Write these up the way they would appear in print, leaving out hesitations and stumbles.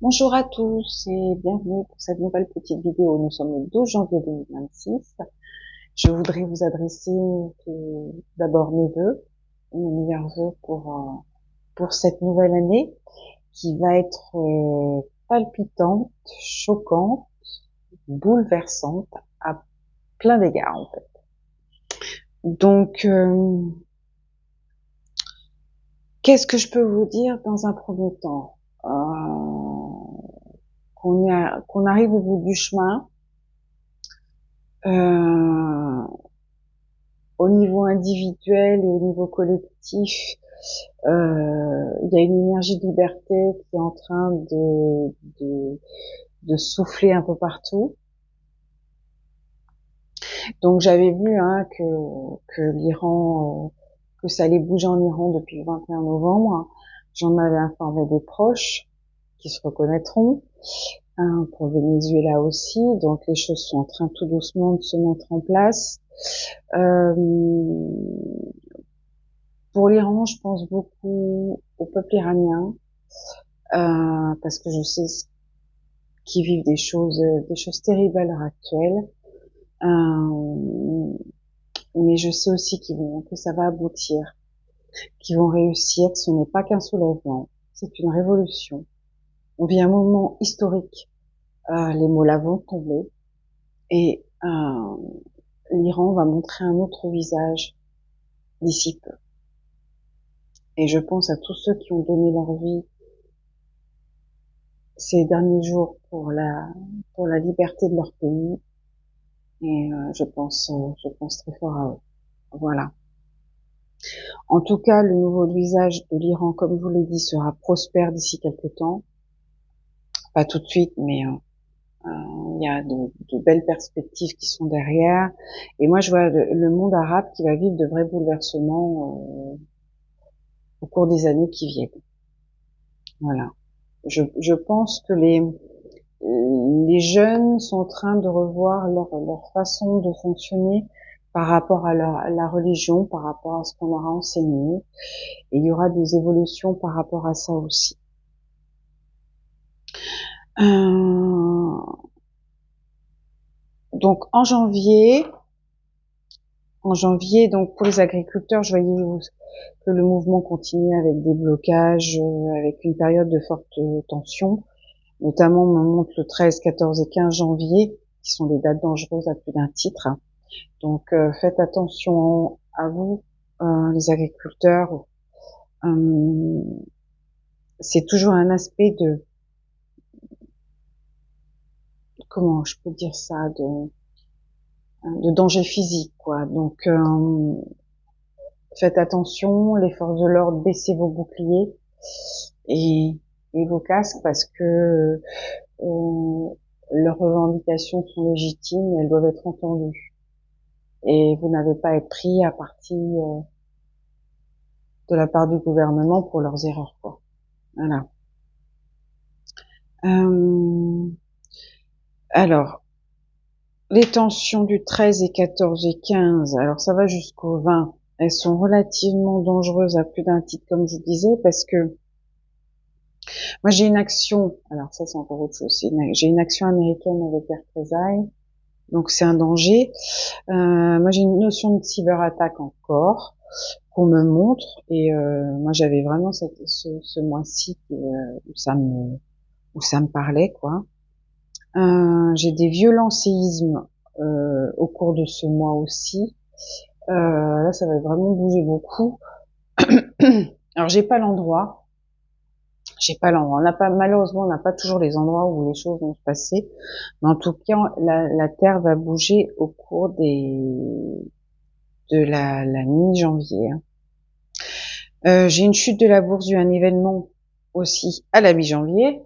Bonjour à tous et bienvenue pour cette nouvelle petite vidéo. Nous sommes le 12 janvier 2026. Je voudrais vous adresser d'abord mes vœux, mes meilleurs vœux pour cette nouvelle année qui va être palpitante, choquante, bouleversante à plein d'égards en fait. Donc, qu'est-ce que je peux vous dire dans un premier temps? Qu'on arrive au bout du chemin. Euh, Au niveau individuel et au niveau collectif, il y a une énergie de liberté qui est en train de souffler un peu partout. Donc j'avais vu que l'Iran, que ça allait bouger en Iran depuis le 21 novembre. J'en avais informé des proches qui se reconnaîtront. Pour le Venezuela aussi. Donc les choses sont en train tout doucement de se mettre en place. Euh, Pour l'Iran, je pense beaucoup au peuple iranien, parce que je sais qu'ils vivent des choses terribles à l'heure actuelle. Euh, mais je sais aussi que ça va aboutir, qu'ils vont réussir, que ce n'est pas qu'un soulèvement, c'est une révolution. On vit un moment historique. Les mots-là vont tomber et l'Iran va montrer un autre visage d'ici peu. Et je pense à tous ceux qui ont donné leur vie ces derniers jours pour la liberté de leur pays. Et je pense très fort à eux. Voilà. En tout cas, le nouveau visage de l'Iran, comme je vous l'ai dit, sera prospère d'ici quelques temps. Pas tout de suite, mais il y a de belles perspectives qui sont derrière. Et moi, je vois le monde arabe qui va vivre de vrais bouleversements au cours des années qui viennent. Voilà. Je pense que les jeunes sont en train de revoir leur façon de fonctionner par rapport à la religion, par rapport à ce qu'on leur a enseigné. Et il y aura des évolutions par rapport à ça aussi. Euh, donc en janvier, donc pour les agriculteurs, je voyais que le mouvement continuait avec des blocages, avec une période de forte tension. Notamment, on me montre le 13, 14 et 15 janvier, qui sont des dates dangereuses à plus d'un titre. Donc, faites attention à vous, les agriculteurs. Euh, c'est toujours un aspect comment je peux dire ça, de danger physique, quoi. Donc, faites attention, les forces de l'ordre, baissez vos boucliers et, et vos casques parce que euh, leurs revendications sont légitimes et elles doivent être entendues. Et vous n'avez pas à être pris à partie de la part du gouvernement pour leurs erreurs, quoi. Voilà. Alors, les tensions du 13 et 14 et 15, alors ça va jusqu'au 20, elles sont relativement dangereuses à plus d'un titre, comme je vous disais, parce que moi j'ai une action, alors ça c'est encore autre chose, j'ai une action américaine avec les représailles, donc c'est un danger. Moi j'ai une notion de cyberattaque encore, qu'on me montre, et moi j'avais vraiment ce mois-ci où ça me parlait, quoi. J'ai des violents séismes au cours de ce mois aussi. Là, ça va vraiment bouger beaucoup. Alors, j'ai pas l'endroit. J'ai pas l'endroit. Malheureusement, on n'a pas toujours les endroits où les choses vont se passer. Mais en tout cas, la Terre va bouger au cours de la mi-janvier, hein. J'ai une chute de la bourse due à un événement aussi à la mi-janvier.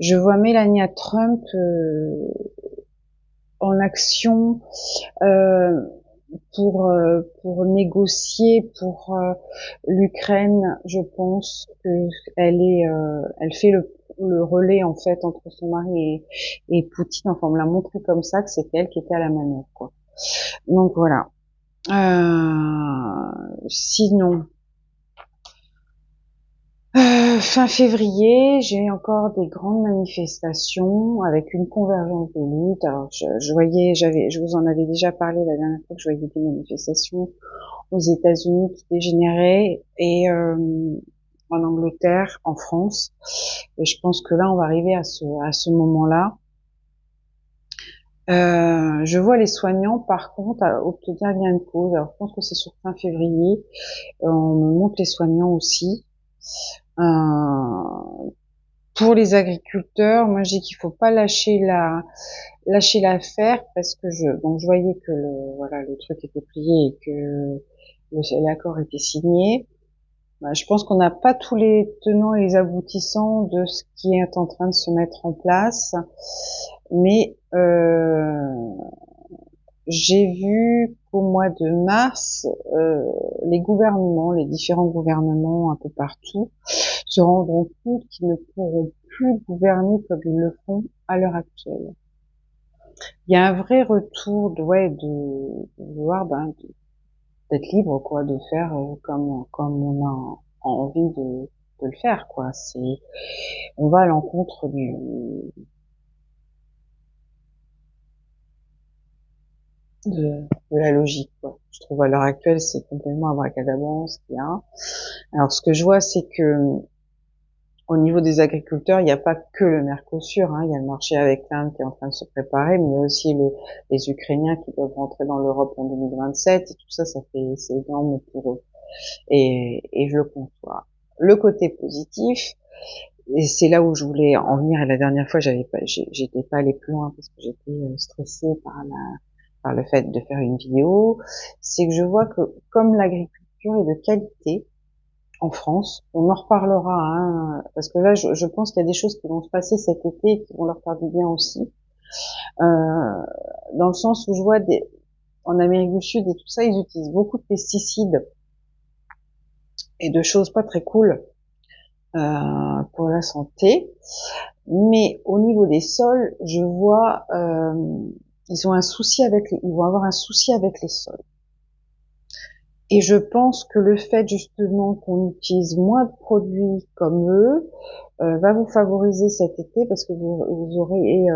Je vois Melania Trump en action euh, pour négocier pour l'Ukraine. Je pense que elle fait le relais en fait entre son mari et Poutine. Enfin, on me l'a montré comme ça que c'était elle qui était à la manœuvre, quoi. Donc voilà. Sinon, Fin février, j'ai encore des grandes manifestations avec une convergence de lutte. Alors, je voyais, je vous en avais déjà parlé la dernière fois que je voyais des manifestations aux États-Unis qui dégénéraient et en Angleterre, en France. Et je pense que là, on va arriver à ce moment-là. Je vois les soignants, par contre, à obtenir gain de cause. Alors, je pense que c'est sur fin février. On me montre les soignants aussi. Pour les agriculteurs, moi je dis qu'il faut pas lâcher l'affaire parce que je voyais que le truc était plié et que l'accord était signé. Bah, je pense qu'on n'a pas tous les tenants et les aboutissants de ce qui est en train de se mettre en place, mais j'ai vu qu'au mois de mars, les gouvernements, les différents gouvernements un peu partout, se rendront compte qu'ils ne pourront plus gouverner comme ils le font à l'heure actuelle. Il y a un vrai retour de vouloir d'être libre, quoi, de faire comme on a envie de le faire, quoi. On va à l'encontre de la logique, quoi. Je trouve à l'heure actuelle, c'est complètement abracadabra ce qu'il y a. Alors, ce que je vois, c'est que au niveau des agriculteurs, il n'y a pas que le Mercosur, hein. Il y a le marché avec l'Inde qui est en train de se préparer, mais il y a aussi les Ukrainiens qui doivent rentrer dans l'Europe en 2027, et tout ça, c'est énorme pour eux. Et je le conçois. Le côté positif, et c'est là où je voulais en venir, et la dernière fois, j'étais pas allée plus loin parce que j'étais stressée par le fait de faire une vidéo, c'est que je vois que comme l'agriculture est de qualité, en France. On en reparlera, hein, parce que là, je pense qu'il y a des choses qui vont se passer cet été et qui vont leur faire du bien aussi. Dans le sens où je vois en Amérique du Sud et tout ça, ils utilisent beaucoup de pesticides et de choses pas très cool pour la santé. Mais au niveau des sols, je vois, ils vont avoir un souci avec les sols. Et je pense que le fait justement qu'on utilise moins de produits comme eux va vous favoriser cet été parce que vous aurez,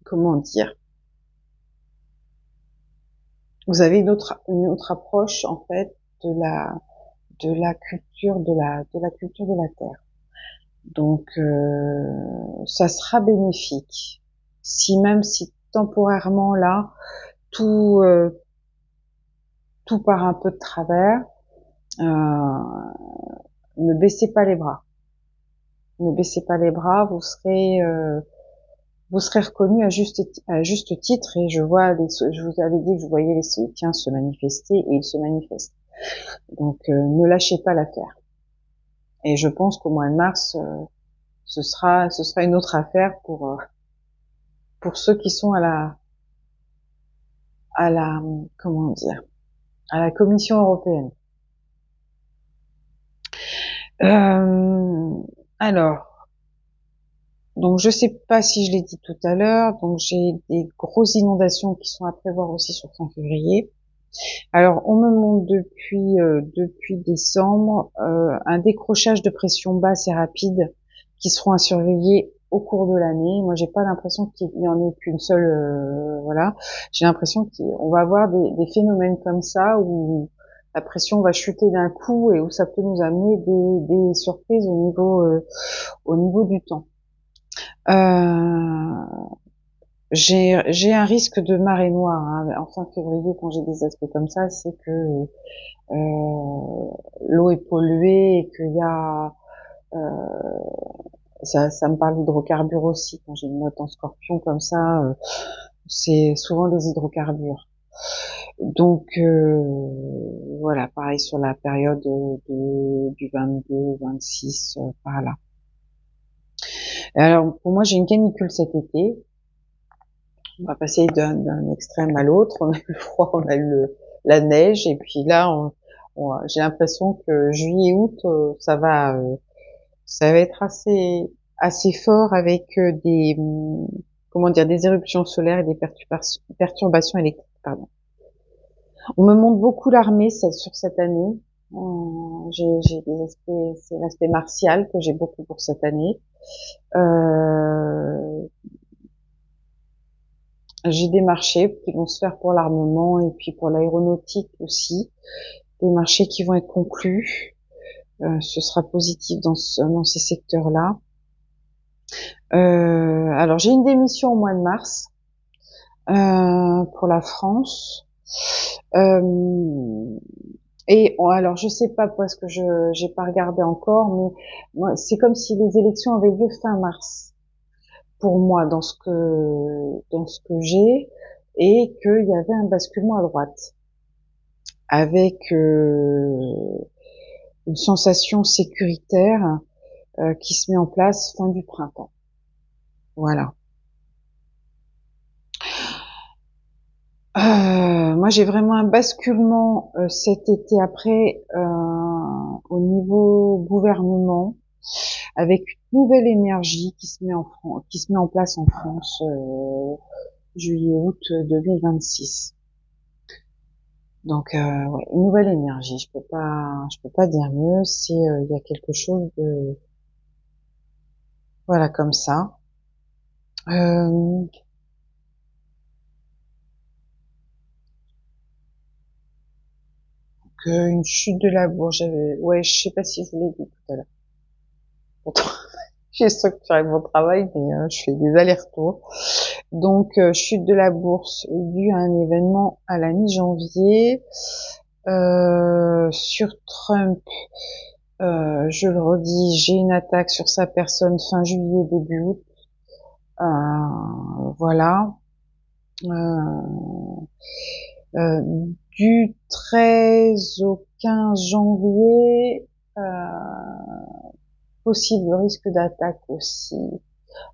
comment dire, vous avez une autre approche en fait de la culture de la culture de la terre. Donc ça sera bénéfique. Même si temporairement là tout tout part un peu de travers, ne baissez pas les bras. Ne baissez pas les bras, vous serez reconnu à juste titre, et je vous avais dit que je voyais les soutiens se manifester, et ils se manifestent. Donc ne lâchez pas l'affaire. Et je pense qu'au mois de mars, ce sera une autre affaire pour ceux qui sont à la comment dire, à la Commission européenne. Alors, donc je sais pas si je l'ai dit tout à l'heure, donc j'ai des grosses inondations qui sont à prévoir aussi sur fin février. Alors on me montre depuis décembre un décrochage de pression basse et rapide qui seront à surveiller au cours de l'année. Moi j'ai pas l'impression qu'il y en ait qu'une seule, voilà. J'ai l'impression qu'on va avoir des phénomènes comme ça où la pression va chuter d'un coup et où ça peut nous amener des surprises au niveau du temps. J'ai un risque de marée noire, hein. En fin février, quand j'ai des aspects comme ça, c'est que l'eau est polluée et qu'il y a ça me parle d'hydrocarbures aussi. Quand j'ai une note en scorpion comme ça, c'est souvent des hydrocarbures. Donc voilà, pareil sur la période du 22-26 par là. Alors pour moi, j'ai une canicule cet été. On va passer d'un extrême à l'autre. On a eu le froid, on a eu la neige, et puis là, j'ai l'impression que juillet, août, ça va être assez fort avec comment dire, des éruptions solaires et des perturbations électriques. Pardon. On me montre beaucoup l'armée sur cette année. J'ai des aspects, c'est l'aspect martial que j'ai beaucoup pour cette année. Euh, j'ai des marchés qui vont se faire pour l'armement et puis pour l'aéronautique aussi, des marchés qui vont être conclus. Ce sera positif dans ces secteurs-là. Alors j'ai une démission au mois de mars pour la France. Et alors je sais pas parce que je j'ai pas regardé encore, mais moi c'est comme si les élections avaient lieu fin mars pour moi dans ce que j'ai, et qu'il y avait un basculement à droite avec une sensation sécuritaire qui se met en place fin du printemps. Voilà. Moi, j'ai vraiment un basculement cet été après au niveau gouvernement, avec une nouvelle énergie qui se met qui se met en place en France juillet-août 2026. Donc, ouais, une nouvelle énergie. Je peux pas dire mieux. C'est, il y a quelque chose de, voilà, comme ça. Euh, une chute de la bourse. Ouais, je sais pas si je vous l'ai dit tout à l'heure. Pourtant, j'ai structuré mon travail, mais je fais des allers-retours. Donc, chute de la bourse due à un événement à la mi-janvier. Sur Trump, je le redis, j'ai une attaque sur sa personne fin juillet, début août. Voilà. Euh, euh, du 13 au 15 janvier, euh, possible risque d'attaque aussi.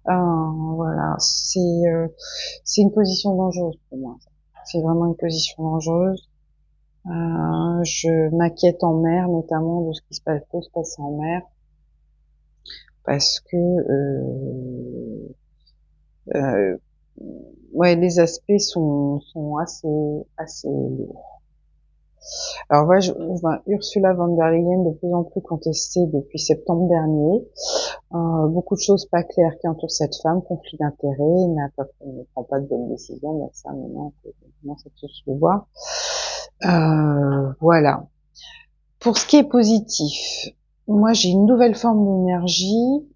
Voilà, c'est une position dangereuse pour moi. C'est vraiment une position dangereuse. Je m'inquiète en mer, notamment de ce qui peut se passer en mer, parce que euh, ouais, les aspects sont assez lourds. Alors voilà, Ursula von der Leyen de plus en plus contestée depuis septembre dernier. Beaucoup de choses pas claires qui entourent cette femme, conflit d'intérêts, ne prend pas de bonnes décisions, ben ça maintenant ça tous le voit. Voilà. Pour ce qui est positif, moi j'ai une nouvelle forme d'énergie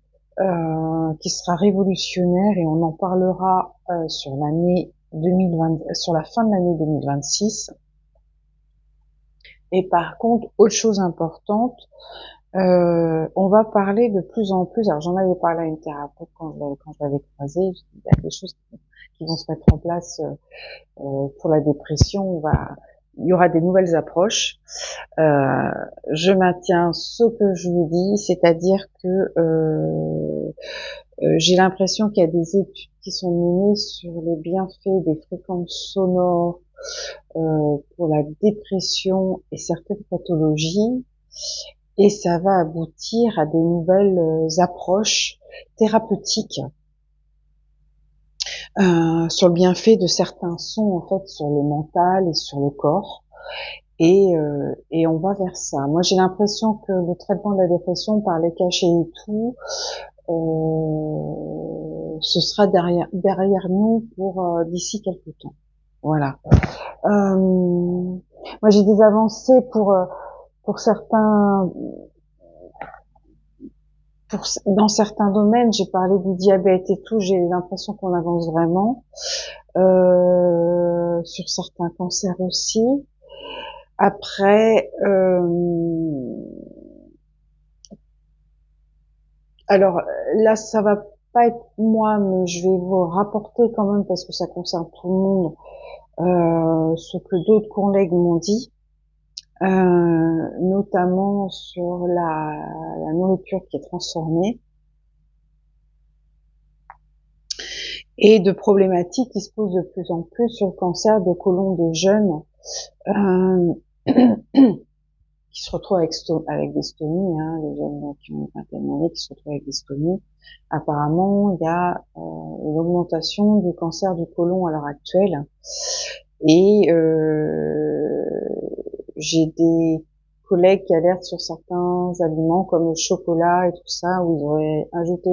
qui sera révolutionnaire et on en parlera sur l'année 2020, sur la fin de l'année 2026. Et par contre, autre chose importante, on va parler de plus en plus. Alors j'en avais parlé à une thérapeute quand je l'avais croisée. Il y a des choses qui vont se mettre en place pour la dépression. Il y aura des nouvelles approches. Euh, je maintiens ce que je vous dis, c'est-à-dire que j'ai l'impression qu'il y a des études qui sont menées sur les bienfaits des fréquences sonores pour la dépression et certaines pathologies, et ça va aboutir à des nouvelles approches thérapeutiques sur le bienfait de certains sons en fait sur le mental et sur le corps. Et on va vers ça. Moi, j'ai l'impression que le traitement de la dépression par les cachets et tout, ce sera derrière nous pour d'ici quelques temps. Voilà. Moi, j'ai des avancées pour certains, dans certains domaines. J'ai parlé du diabète et tout. J'ai l'impression qu'on avance vraiment sur certains cancers aussi. Après, alors là, ça va pas être moi, mais je vais vous rapporter quand même parce que ça concerne tout le monde, ce que d'autres collègues m'ont dit, notamment sur la nourriture qui est transformée et de problématiques qui se posent de plus en plus sur le cancer de côlon des jeunes. Euh, qui se retrouvent avec des stomies, hein, les jeunes qui ont une vingtaine d'années qui se retrouvent avec des stomies. Apparemment, il y a une augmentation du cancer du côlon à l'heure actuelle. Et j'ai des collègues qui alertent sur certains aliments comme le chocolat et tout ça, où ils auraient ajouté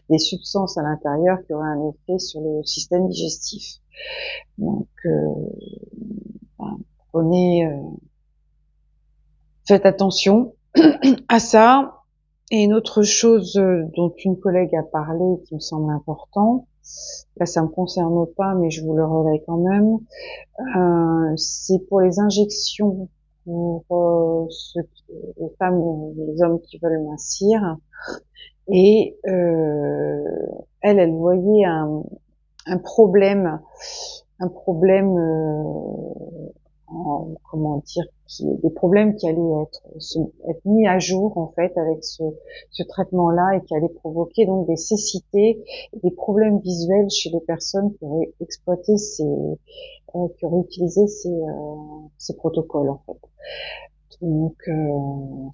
des substances à l'intérieur qui auraient un effet sur le système digestif. Donc, prenez, faites attention à ça. Et une autre chose dont une collègue a parlé qui me semble important, là ça me concerne pas, mais je vous le relaie quand même, c'est pour les injections pour les femmes et les hommes qui veulent mincir. Et elle voyait un problème, comment dire, des problèmes qui allaient être mis à jour en fait avec ce traitement-là et qui allaient provoquer donc des cécités, des problèmes visuels chez les personnes qui auraient exploité qui auraient utilisé ces protocoles en fait. Donc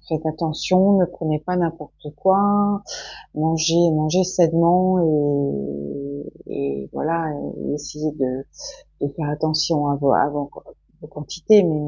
faites attention, ne prenez pas n'importe quoi, mangez sainement et voilà, et essayez de faire attention à vos quantités, mais